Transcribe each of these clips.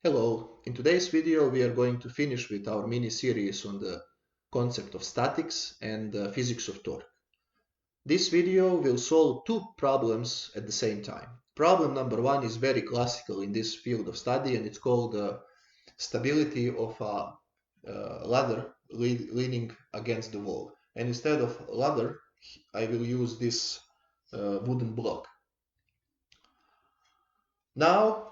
Hello, in today's video we are going to finish with our mini-series on the concept of statics and physics of torque. This video will solve two problems at the same time. Problem number one is very classical in this field of study, and it's called stability of a ladder leaning against the wall. And instead of ladder, I will use this wooden block. Now,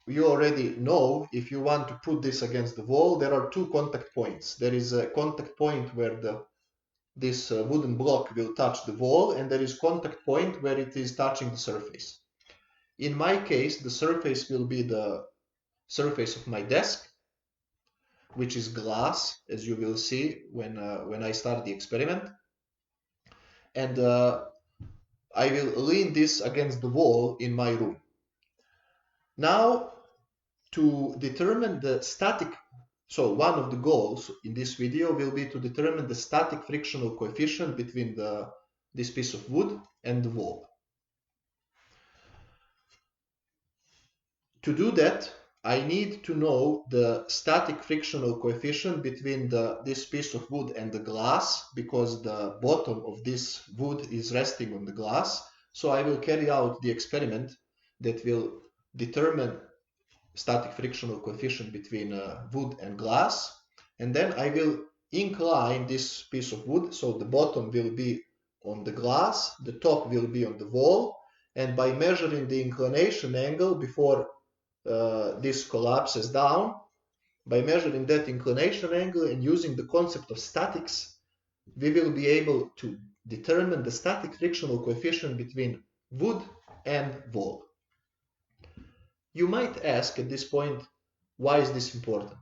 you already know if you want to put this against the wall, there are two contact points. There is a contact point where this wooden block will touch the wall, and there is contact point where it is touching the surface. In my case, the surface will be the surface of my desk, which is glass, as you will see when I start the experiment. And I will lean this against the wall in my room. Now, to determine the static, so one of the goals in this video will be to determine the static frictional coefficient between this piece of wood and the wall. To do that, I need to know the static frictional coefficient between this piece of wood and the glass, because the bottom of this wood is resting on the glass. So I will carry out the experiment that will determine static frictional coefficient between wood and glass, and then I will incline this piece of wood, so the bottom will be on the glass, the top will be on the wall, and by measuring the inclination angle before this collapses down, by measuring that inclination angle and using the concept of statics, we will be able to determine the static frictional coefficient between wood and wall. You might ask at this point, why is this important?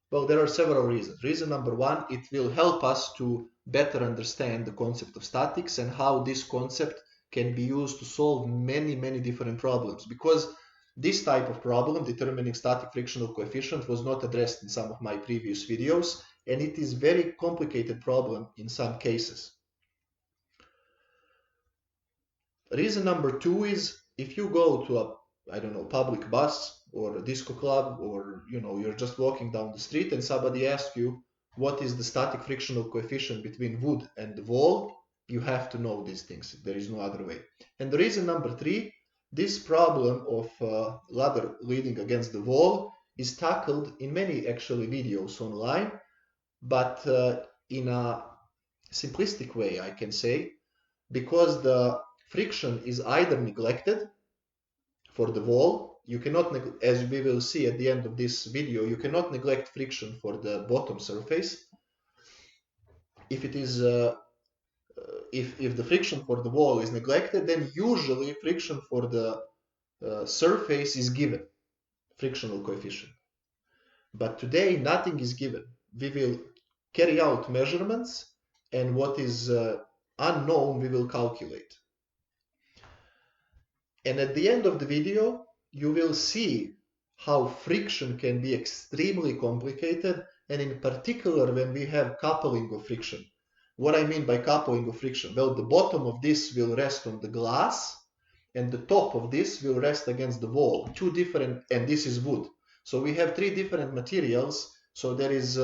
Well, there are several reasons. Reason number one, it will help us to better understand the concept of statics and how this concept can be used to solve many different problems. Because this type of problem, determining static frictional coefficient, was not addressed in some of my previous videos, and it is a very complicated problem in some cases. Reason number two is, if you go to a public bus or a disco club, or you're just walking down the street and somebody asks you what is the static frictional coefficient between wood and the wall, you have to know these things. There is no other way. And the reason number three, this problem of ladder leaning against the wall is tackled in many actually videos online, but in a simplistic way, I can say, because the friction is either neglected for the wall. You cannot, as we will see at the end of this video, you cannot neglect friction for the bottom surface. If it is, if the friction for the wall is neglected, then usually friction for the surface is given, frictional coefficient. But today nothing is given. We will carry out measurements, and what is unknown we will calculate. And at the end of the video, you will see how friction can be extremely complicated, and in particular when we have coupling of friction. What I mean by coupling of friction? Well, the bottom of this will rest on the glass, and the top of this will rest against the wall. Two different, and this is wood. So we have three different materials, so there is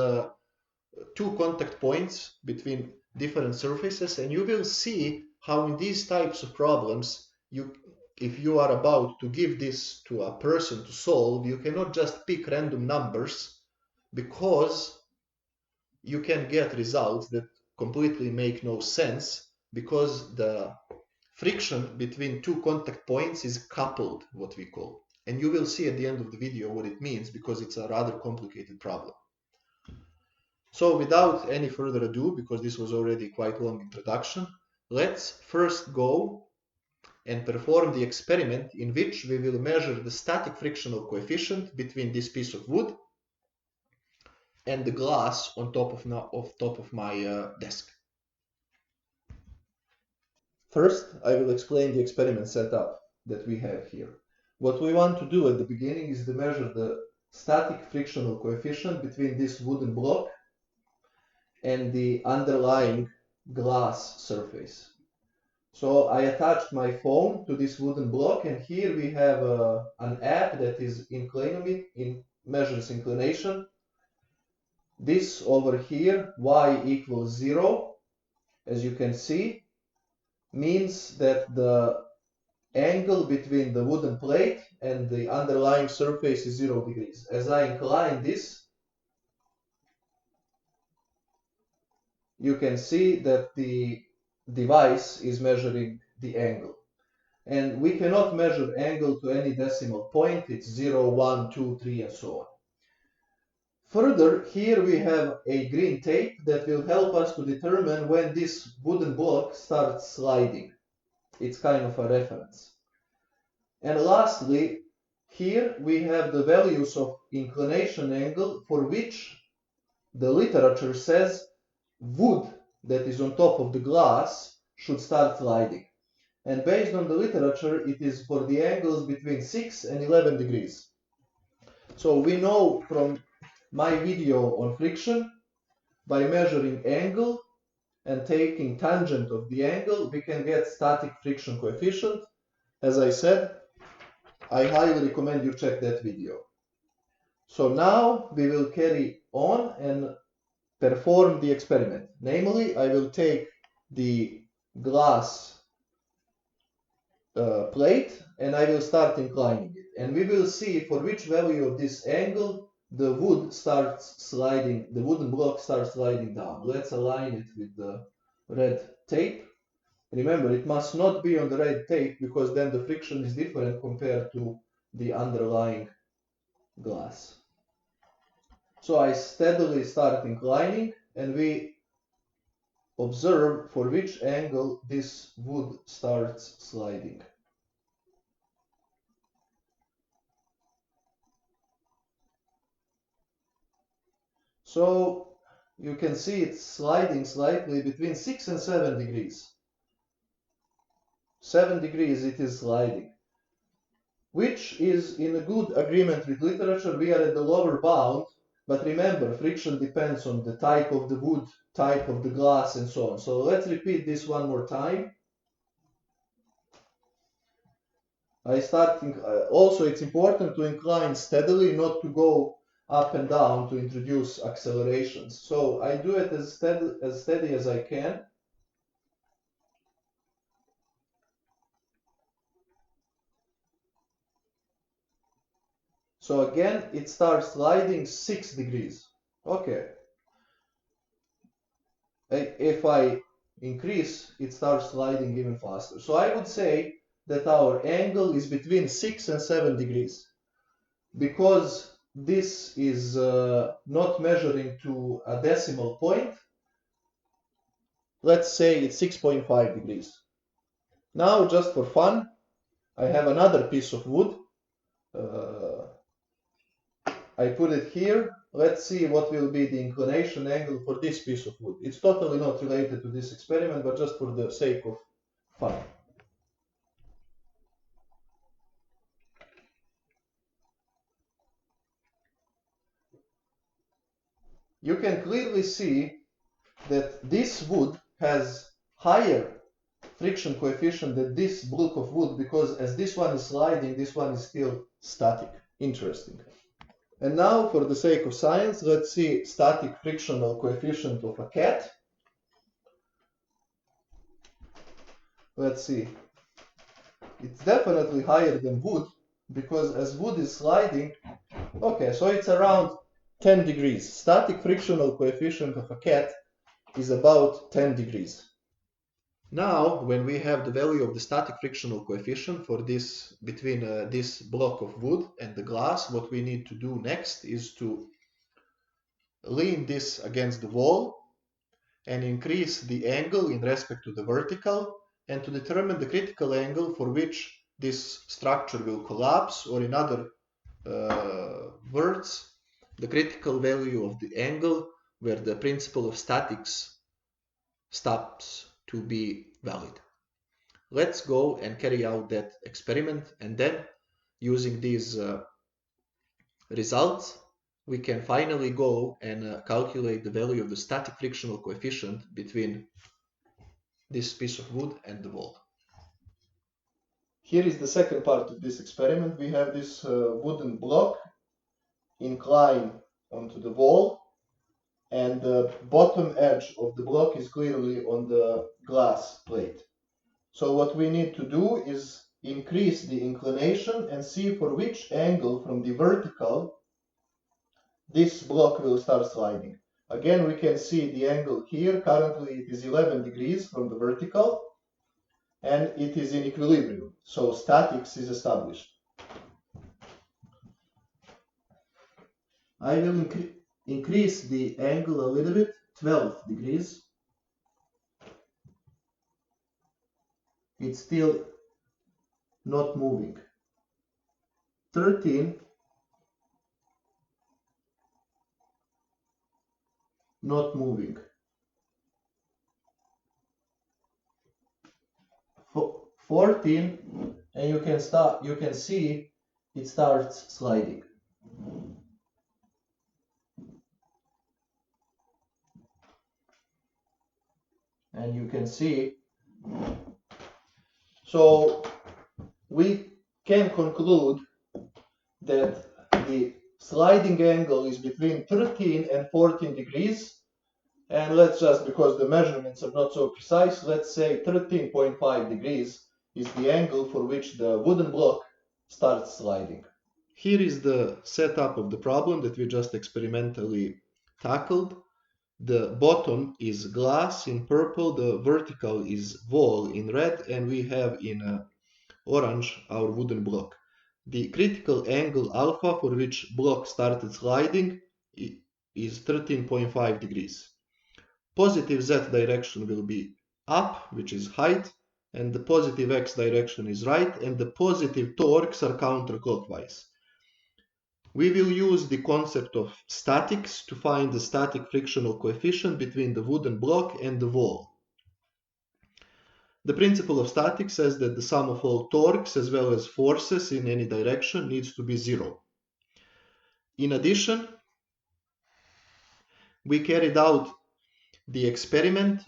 two contact points between different surfaces, and you will see how in these types of problems, if you are about to give this to a person to solve, you cannot just pick random numbers, because you can get results that completely make no sense, because the friction between two contact points is coupled, what we call. And you will see at the end of the video what it means, because it's a rather complicated problem. So without any further ado, because this was already quite a long introduction, let's first go and perform the experiment in which we will measure the static frictional coefficient between this piece of wood and the glass on top of my desk. First, I will explain the experiment setup that we have here. What we want to do at the beginning is to measure the static frictional coefficient between this wooden block and the underlying glass surface. So I attached my phone to this wooden block, and here we have an app that is measures inclination. This over here, y equals 0, as you can see, means that the angle between the wooden plate and the underlying surface is 0 degrees. As I incline this, you can see that the device is measuring the angle. And we cannot measure angle to any decimal point. It's 0, 1, 2, 3, and so on. Further, here we have a green tape that will help us to determine when this wooden block starts sliding. It's kind of a reference. And lastly, here we have the values of inclination angle for which the literature says wood that is on top of the glass should start sliding. And based on the literature, it is for the angles between 6 and 11 degrees. So we know from my video on friction, by measuring angle and taking tangent of the angle, we can get static friction coefficient. As I said, I highly recommend you check that video. So now we will carry on and perform the experiment. Namely, I will take the glass plate and I will start inclining it. And we will see for which value of this angle the wood starts sliding, the wooden block starts sliding down. Let's align it with the red tape. Remember, it must not be on the red tape because then the friction is different compared to the underlying glass. So I steadily start inclining and we observe for which angle this wood starts sliding. So you can see it's sliding slightly between 6 and 7 degrees. 7 degrees it is sliding, which is in a good agreement with literature. We are at the lower bound, but remember, friction depends on the type of the wood, type of the glass, and so on. So let's repeat this one more time. Also, it's important to incline steadily, not to go up and down to introduce accelerations. So I do it as steady as I can. So again, it starts sliding 6 degrees. Okay. If I increase, it starts sliding even faster. So I would say that our angle is between 6 and 7 degrees. Because this is not measuring to a decimal point, let's say it's 6.5 degrees. Now, just for fun, I have another piece of wood. I put it here. Let's see what will be the inclination angle for this piece of wood. It's totally not related to this experiment, but just for the sake of fun. You can clearly see that this wood has higher friction coefficient than this block of wood, because as this one is sliding, this one is still static. Interesting. And now, for the sake of science, let's see static frictional coefficient of a cat. Let's see. It's definitely higher than wood, because as wood is sliding, okay, so it's around 10 degrees. Static frictional coefficient of a cat is about 10 degrees. Now, when we have the value of the static frictional coefficient for this between this block of wood and the glass, what we need to do next is to lean this against the wall and increase the angle in respect to the vertical, and to determine the critical angle for which this structure will collapse, or in other words, the critical value of the angle where the principle of statics stops to be valid. Let's go and carry out that experiment, and then using these results we can finally go and calculate the value of the static frictional coefficient between this piece of wood and the wall. Here is the second part of this experiment. We have this wooden block inclined onto the wall, and the bottom edge of the block is clearly on the glass plate. So what we need to do is increase the inclination and see for which angle from the vertical this block will start sliding. Again, we can see the angle here. Currently it is 11 degrees from the vertical, and it is in equilibrium. So statics is established. I will increase the angle a little bit, 12 degrees. It's still not moving. 13, not moving. 14, and you can see it starts sliding. And you can see, so we can conclude that the sliding angle is between 13 and 14 degrees. And let's just, because the measurements are not so precise, let's say 13.5 degrees is the angle for which the wooden block starts sliding. Here is the setup of the problem that we just experimentally tackled. The bottom is glass in purple, the vertical is wall in red, and we have in orange our wooden block. The critical angle alpha for which block started sliding is 13.5 degrees. Positive z direction will be up, which is height, and the positive x direction is right, and the positive torques are counterclockwise. We will use the concept of statics to find the static frictional coefficient between the wooden block and the wall. The principle of statics says that the sum of all torques as well as forces in any direction needs to be 0. In addition, we carried out the experiment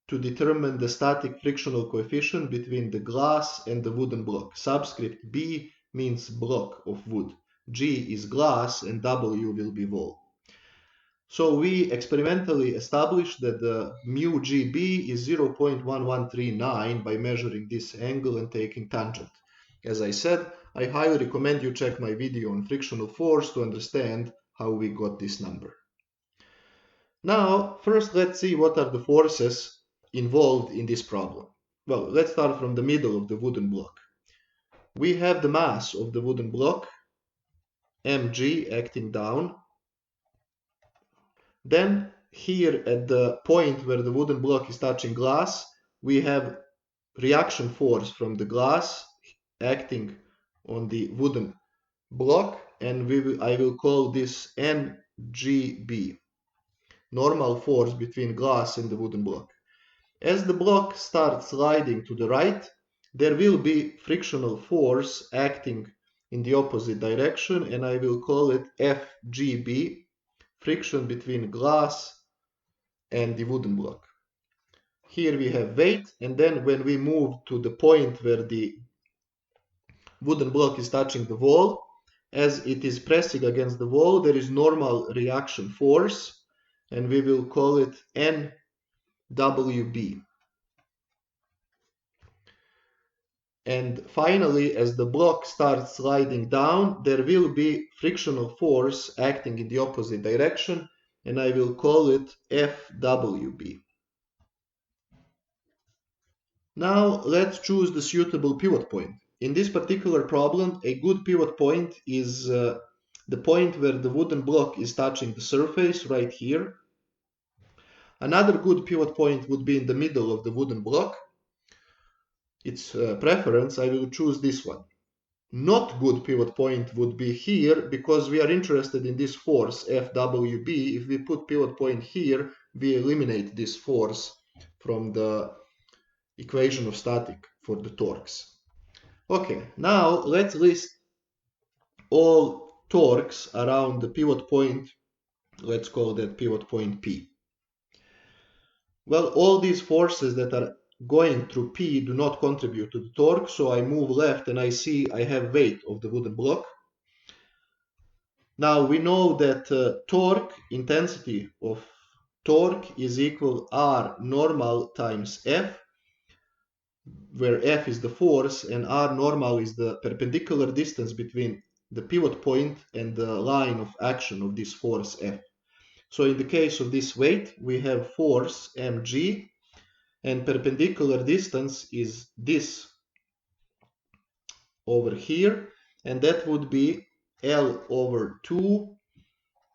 to determine the static frictional coefficient between the glass and the wooden block. Subscript B means block of wood. G is glass and W will be wall. So we experimentally established that the mu GB is 0.1139 by measuring this angle and taking tangent. As I said, I highly recommend you check my video on frictional force to understand how we got this number. Now, first let's see what are the forces involved in this problem. Well, let's start from the middle of the wooden block. We have the mass of the wooden block, mg, acting down. Then here at the point where the wooden block is touching glass, we have reaction force from the glass acting on the wooden block, and I will call this NGB, normal force between glass and the wooden block. As the block starts sliding to the right, there will be frictional force acting in the opposite direction, and I will call it FGB, friction between glass and the wooden block. Here we have weight, and then when we move to the point where the wooden block is touching the wall, as it is pressing against the wall, there is normal reaction force, and we will call it NWB. And finally, as the block starts sliding down, there will be frictional force acting in the opposite direction, and I will call it FWB. Now let's choose the suitable pivot point. In this particular problem, a good pivot point is the point where the wooden block is touching the surface right here. Another good pivot point would be in the middle of the wooden block. Its preference, I will choose this one. Not good pivot point would be here, because we are interested in this force FWB. If we put pivot point here, we eliminate this force from the equation of static for the torques. Okay, now let's list all torques around the pivot point. Let's call that pivot point P. Well, all these forces that are going through P do not contribute to the torque, so I move left and I see I have weight of the wooden block. Now we know that torque, intensity of torque is equal R normal times F, where F is the force and R normal is the perpendicular distance between the pivot point and the line of action of this force F. So in the case of this weight, we have force mg and perpendicular distance is this over here, and that would be L over 2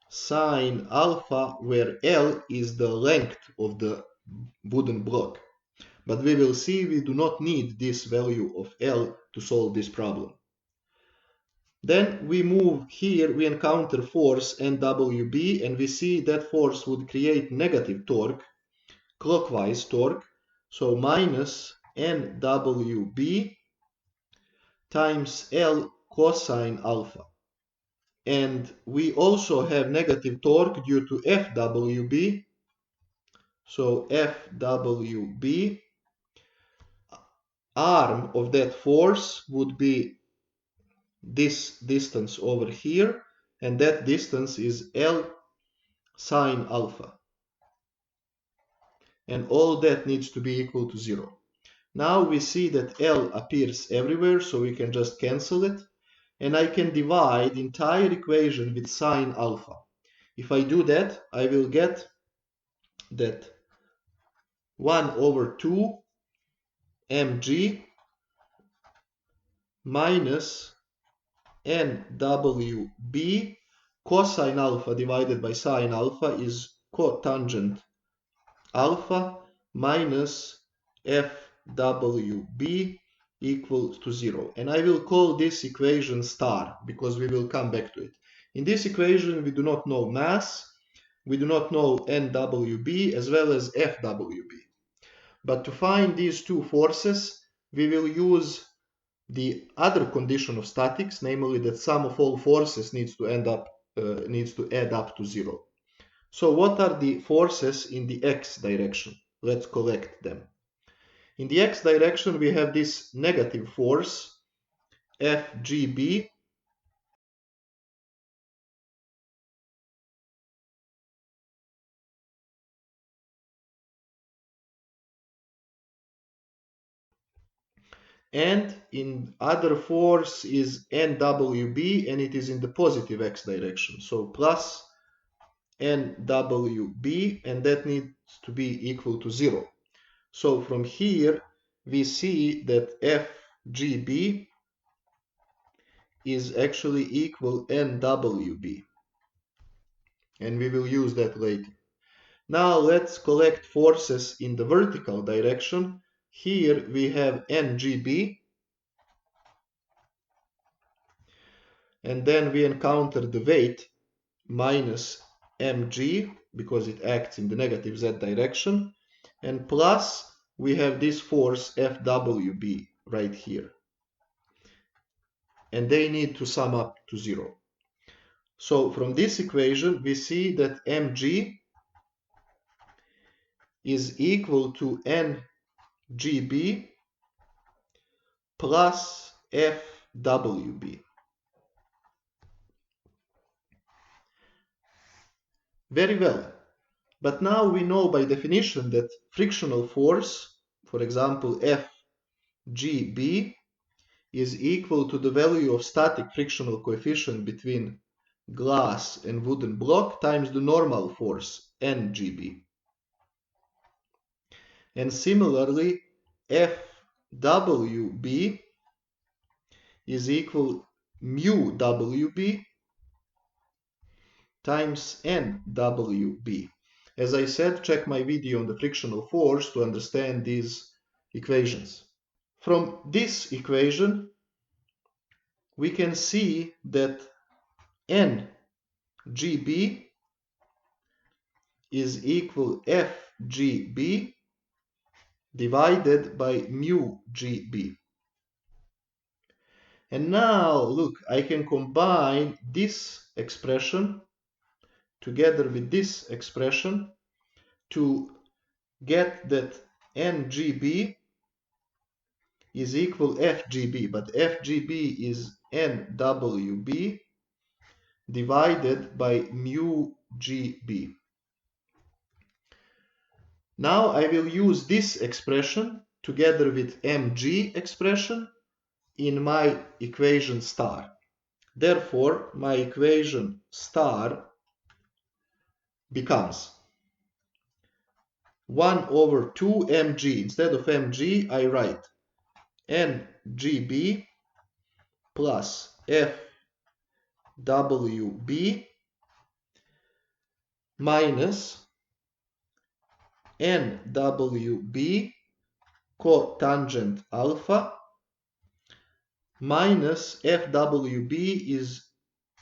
sine alpha, where L is the length of the wooden block. But we will see we do not need this value of L to solve this problem. Then we move here, we encounter force NWB, and we see that force would create negative torque, clockwise torque, so minus NWB times L cosine alpha. And we also have negative torque due to FWB, so FWB, arm of that force would be this distance over here, and that distance is L sine alpha. And all that needs to be equal to 0. Now we see that L appears everywhere, so we can just cancel it. And I can divide the entire equation with sine alpha. If I do that, I will get that 1 over 2 mg minus NWB cosine alpha divided by sine alpha is cotangent alpha minus FWB equals to 0. And I will call this equation star because we will come back to it. In this equation, we do not know mass, we do not know NWB as well as FWB. But to find these two forces, we will use the other condition of statics, namely that sum of all forces needs to add up to 0. So what are the forces in the x direction? Let's collect them. In the x direction, we have this negative force, FGB, and in other force is NWB, and it is in the positive x direction. So plus NWB, and that needs to be equal to 0. So from here, we see that FGB is actually equal NWB. And we will use that later. Now let's collect forces in the vertical direction. Here we have NGB. And then we encounter the weight minus mg because it acts in the negative z direction. And plus we have this force FWB right here. And they need to sum up to 0. So from this equation, we see that mg is equal to NGB plus FWB. Very well. But now we know by definition that frictional force, for example, FGB, is equal to the value of static frictional coefficient between glass and wooden block times the normal force, NGB. And similarly, FWB is equal mu WB times NWB. As I said, check my video on the frictional force to understand these equations. From this equation, we can see that NGB is equal FGB divided by mu GB. And now, look, I can combine this expression together with this expression to get that NGB is equal FGB, but FGB is NWB divided by mu GB. Now I will use this expression together with mg expression in my equation star. Therefore, my equation star becomes 1 over 2 mg. Instead of mg, I write ngb plus fwb minus nwb cotangent alpha minus fwb is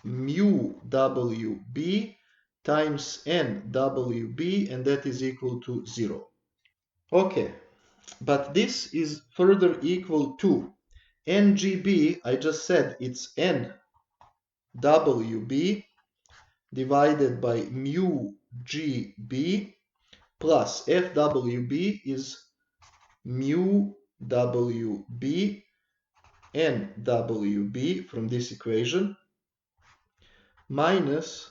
mu wb times nwb, and that is equal to 0. Okay, but this is further equal to ngb. I just said it's nwb divided by mu gb plus fwb is mu wb nwb from this equation minus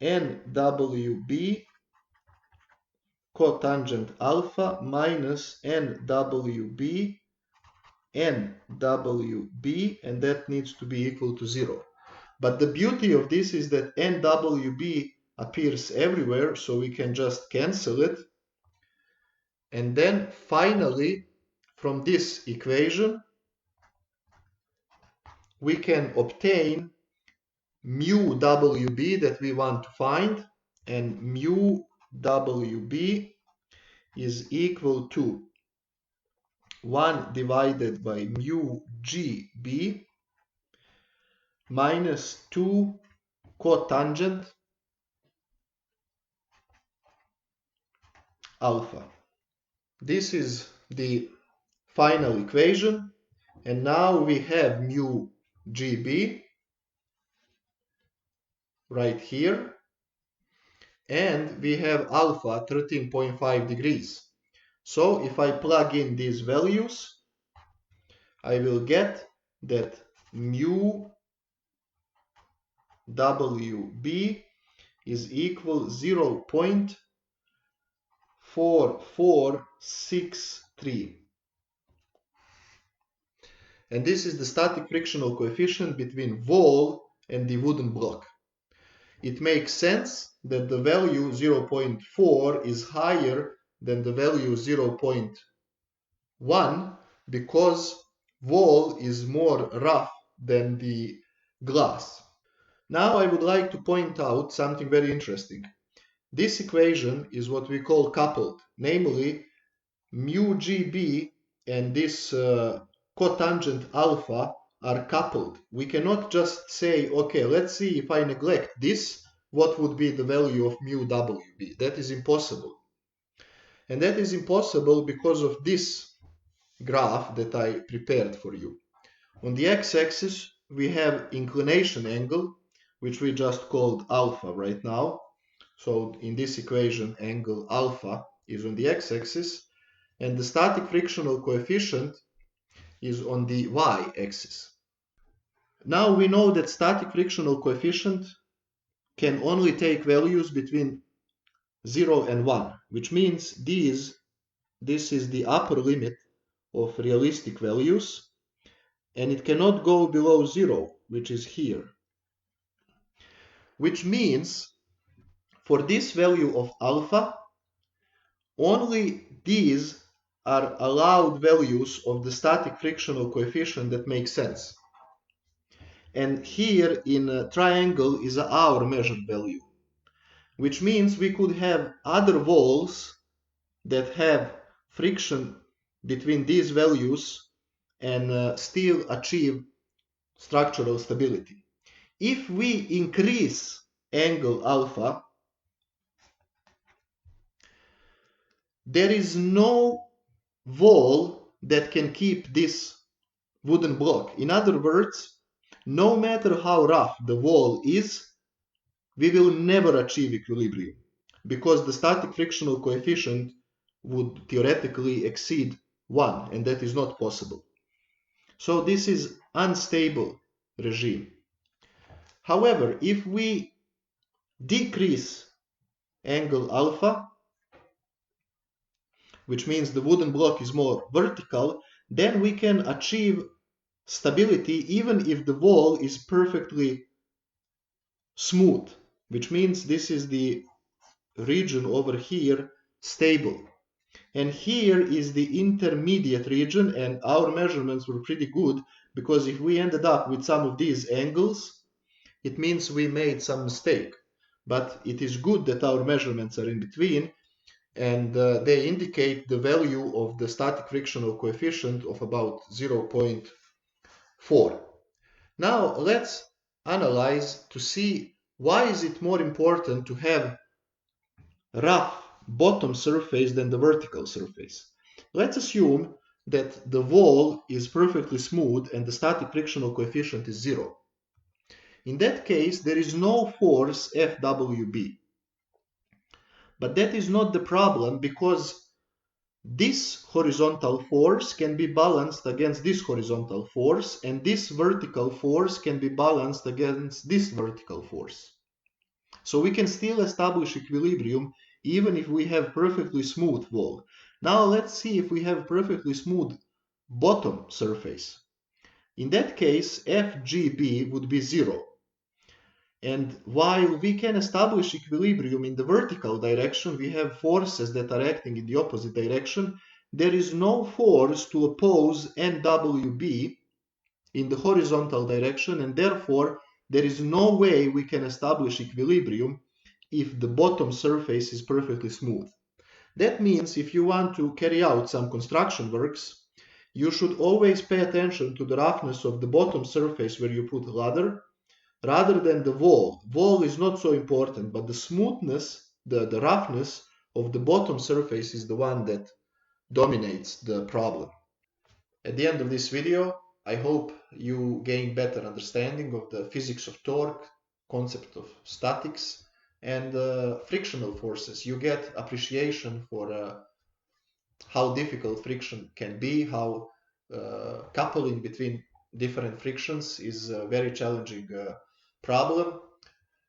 nwb cotangent alpha minus nwb nwb, and that needs to be equal to 0. But the beauty of this is that nwb appears everywhere, so we can just cancel it. And then finally, from this equation, we can obtain mu wb that we want to find, and mu wb is equal to 1 divided by mu gb minus 2 cotangent alpha. This is the final equation, and now we have mu gb right here, and we have alpha 13.5 degrees. So if I plug in these values, I will get that mu wb is equal 0.4463. And this is the static frictional coefficient between wall and the wooden block. It makes sense that the value 0.4 is higher than the value 0.1 because wall is more rough than the glass. Now I would like to point out something very interesting. This equation is what we call coupled, namely mu gb and this cotangent alpha are coupled. We cannot just say, okay, let's see if I neglect this, what would be the value of mu wb? That is impossible. And that is impossible because of this graph that I prepared for you. On the x-axis, we have inclination angle, which we just called alpha right now. So in this equation, angle alpha is on the x-axis, and the static frictional coefficient is on the y-axis. Now we know that static frictional coefficient can only take values between 0 and 1, which means this is the upper limit of realistic values, and it cannot go below 0, which is here. Which means for this value of alpha, only these are allowed values of the static frictional coefficient that make sense. And here in a triangle is our measured value, which means we could have other walls that have friction between these values and still achieve structural stability. If we increase angle alpha, there is no wall that can keep this wooden block. In other words, no matter how rough the wall is, we will never achieve equilibrium because the static frictional coefficient would theoretically exceed 1, and that is not possible. So this is unstable regime. However, if we decrease angle alpha, which means the wooden block is more vertical, then we can achieve stability even if the wall is perfectly smooth, which means this is the region over here stable. And here is the intermediate region, and our measurements were pretty good, because if we ended up with some of these angles, it means we made some mistake. But it is good that our measurements are in between, and they indicate the value of the static frictional coefficient of about 0.4. Now let's analyze to see why is it more important to have rough bottom surface than the vertical surface. Let's assume that the wall is perfectly smooth and the static frictional coefficient is 0. In that case, there is no force FWB. But that is not the problem, because this horizontal force can be balanced against this horizontal force, and this vertical force can be balanced against this vertical force. So we can still establish equilibrium even if we have perfectly smooth wall. Now let's see if we have perfectly smooth bottom surface. In that case, FGB would be 0. And while we can establish equilibrium in the vertical direction, we have forces that are acting in the opposite direction. There is no force to oppose NWB in the horizontal direction, and therefore there is no way we can establish equilibrium if the bottom surface is perfectly smooth. That means if you want to carry out some construction works, you should always pay attention to the roughness of the bottom surface where you put a ladder, rather than the wall. Wall is not so important, but the smoothness, the roughness of the bottom surface is the one that dominates the problem. At the end of this video, I hope you gain better understanding of the physics of torque, concept of statics, and frictional forces. You get appreciation for how difficult friction can be, how coupling between different frictions is a very challenging problem.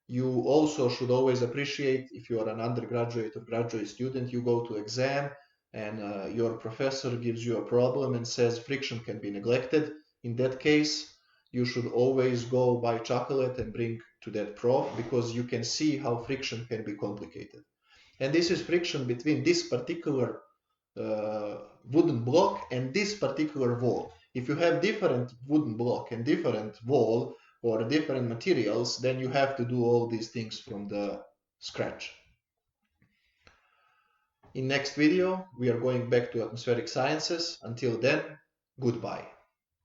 You also should always appreciate, if you are an undergraduate or graduate student, you go to exam and your professor gives you a problem and says friction can be neglected. In that case, you should always go buy chocolate and bring to that prof, because you can see how friction can be complicated. And this is friction between this particular wooden block and this particular wall. If you have different wooden block and different wall or different materials, then you have to do all these things from the scratch. In next video, we are going back to atmospheric sciences. Until then, goodbye.